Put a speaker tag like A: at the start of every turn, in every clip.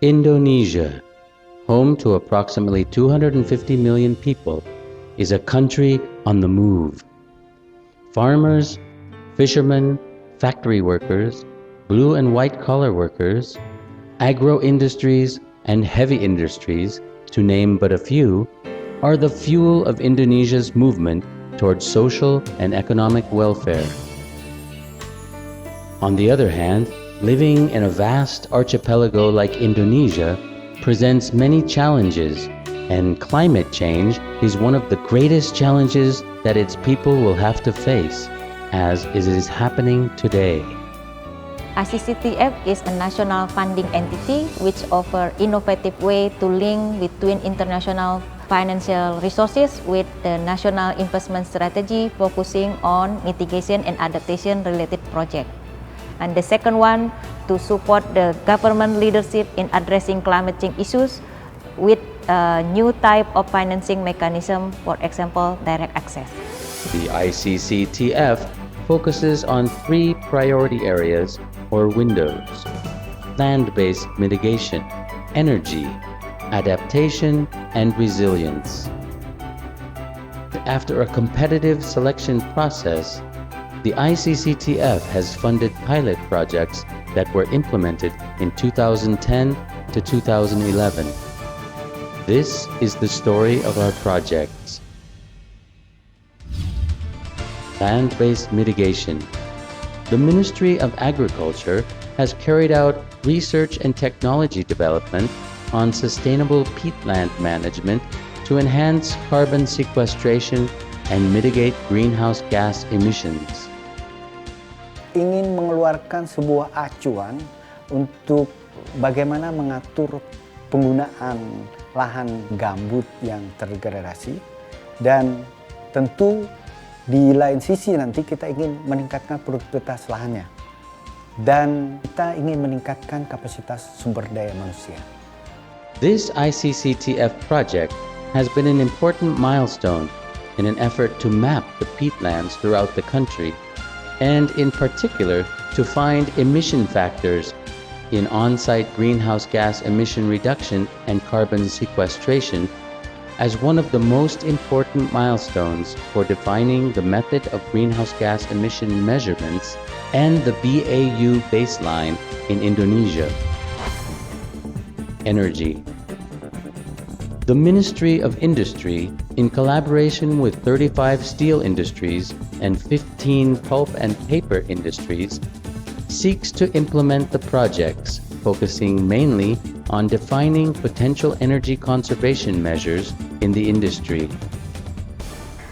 A: Indonesia, home to approximately 250 million people, is a country on the move. Farmers, fishermen, factory workers, blue and white collar workers, agro-industries and heavy industries, to name but a few, are the fuel of Indonesia's movement towards social and economic welfare. On the other hand, living in a vast archipelago like Indonesia presents many challenges, and climate change is one of the greatest challenges that its people will have to face, as it is happening today.
B: ICCTF is a national funding entity which offers innovative way to link between international financial resources with the national investment strategy focusing on mitigation and adaptation related projects. And the second one, to support the government leadership in addressing climate change issues with a new type of financing mechanism, for example, direct access.
A: The ICCTF focuses on 3 priority areas or windows: land-based mitigation, energy, adaptation, and resilience. After a competitive selection process, the ICCTF has funded pilot projects that were implemented in 2010 to 2011. This is the story of our projects. Land-based mitigation. The Ministry of Agriculture has carried out research and technology development on sustainable peatland management to enhance carbon sequestration and mitigate greenhouse gas emissions.
C: Ingin mengeluarkan sebuah acuan untuk bagaimana mengatur penggunaan lahan gambut yang terdegradasi, dan tentu di lain sisi nanti kita ingin meningkatkan produktivitas lahannya dan kita ingin meningkatkan kapasitas sumber daya manusia.
A: This ICCTF project has been an important milestone in an effort to map the peatlands throughout the country, and in particular to find emission factors in on-site greenhouse gas emission reduction and carbon sequestration as one of the most important milestones for defining the method of greenhouse gas emission measurements and the BAU baseline in Indonesia. Energy. The Ministry of Industry, in collaboration with 35 steel industries and 15 pulp and paper industries, seeks to implement the projects, focusing mainly on defining potential energy conservation measures in the industry.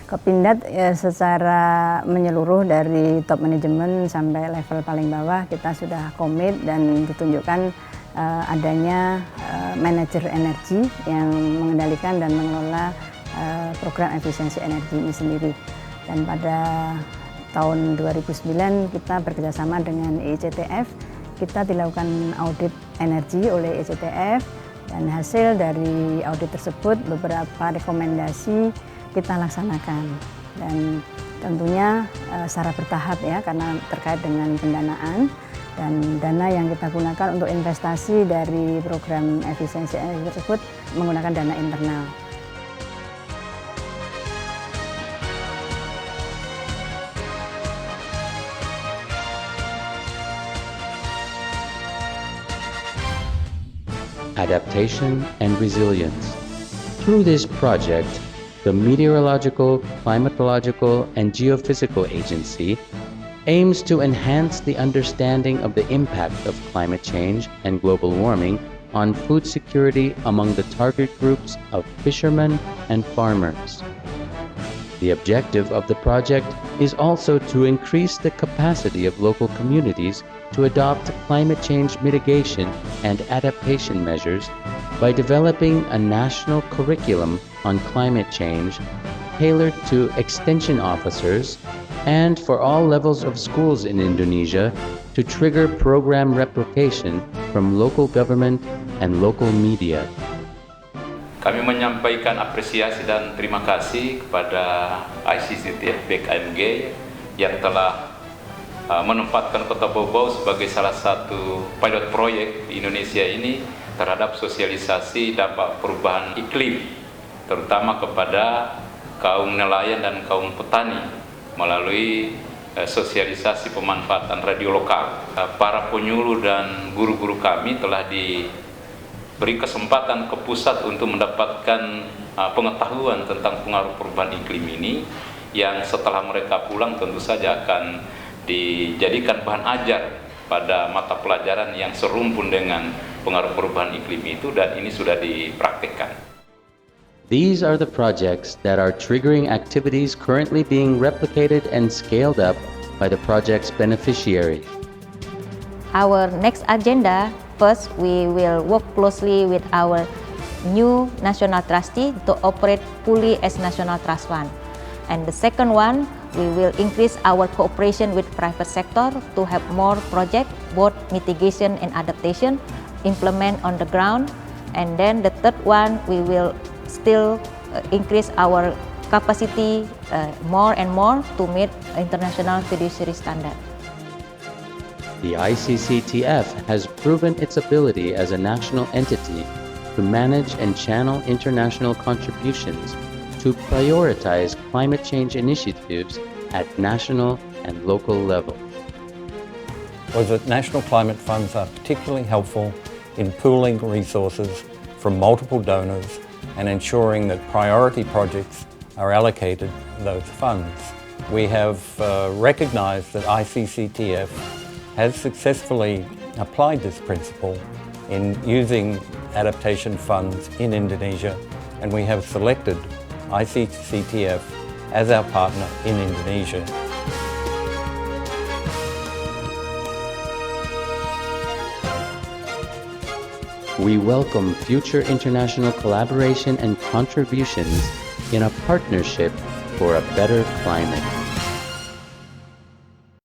D: Kepindat secara menyeluruh dari top manajemen sampai level paling bawah kita sudah komit dan ditunjukkan adanya manajer energi yang mengendalikan dan mengelola program efisiensi energi ini sendiri. Dan pada tahun 2009 kita bekerjasama dengan ICCTF, kita dilakukan audit energi oleh ICCTF, dan hasil dari audit tersebut beberapa rekomendasi kita laksanakan, dan tentunya secara bertahap ya, karena terkait dengan pendanaan, dan dana yang kita gunakan untuk investasi dari program efisiensi energi tersebut menggunakan dana internal.
A: Adaptation and resilience. Through this project, the Meteorological, Climatological, and Geophysical Agency aims to enhance the understanding of the impact of climate change and global warming on food security among the target groups of fishermen and farmers. The objective of the project is also to increase the capacity of local communities to adopt climate change mitigation and adaptation measures by developing a national curriculum on climate change tailored to extension officers and for all levels of schools in Indonesia to trigger program replication from local government and local media.
E: Kami menyampaikan apresiasi dan terima kasih kepada ICCTF BKMG yang telah menempatkan Kota Bau sebagai salah satu pilot proyek di Indonesia ini terhadap sosialisasi dampak perubahan iklim, terutama kepada kaum nelayan dan kaum petani melalui sosialisasi pemanfaatan radio lokal. Para penyuluh dan guru-guru kami telah diberi kesempatan ke pusat untuk mendapatkan pengetahuan tentang pengaruh perubahan iklim ini, yang setelah mereka pulang tentu saja akan dijadikan bahan ajar pada mata pelajaran yang serumpun dengan pengaruh perubahan iklim itu, dan ini sudah dipraktikkan.
A: These are the projects that are triggering activities currently being replicated and scaled up by the project's beneficiaries.
B: Our next agenda, first we will work closely with our new national trustee to operate fully as National Trust Fund. And the second one, we will increase our cooperation with private sector to have more projects, both mitigation and adaptation, implement on the ground. And then the third one, we will still increase our capacity more and more to meet international fiduciary standard.
A: The ICCTF has proven its ability as a national entity to manage and channel international contributions to prioritize climate change initiatives at national and local levels.
F: Was that national climate funds are particularly helpful in pooling resources from multiple donors and ensuring that priority projects are allocated those funds. We have recognized that ICCTF has successfully applied this principle in using adaptation funds in Indonesia, and we have selected ICCTF as our partner in Indonesia.
A: We welcome future international collaboration and contributions in a partnership for a better climate.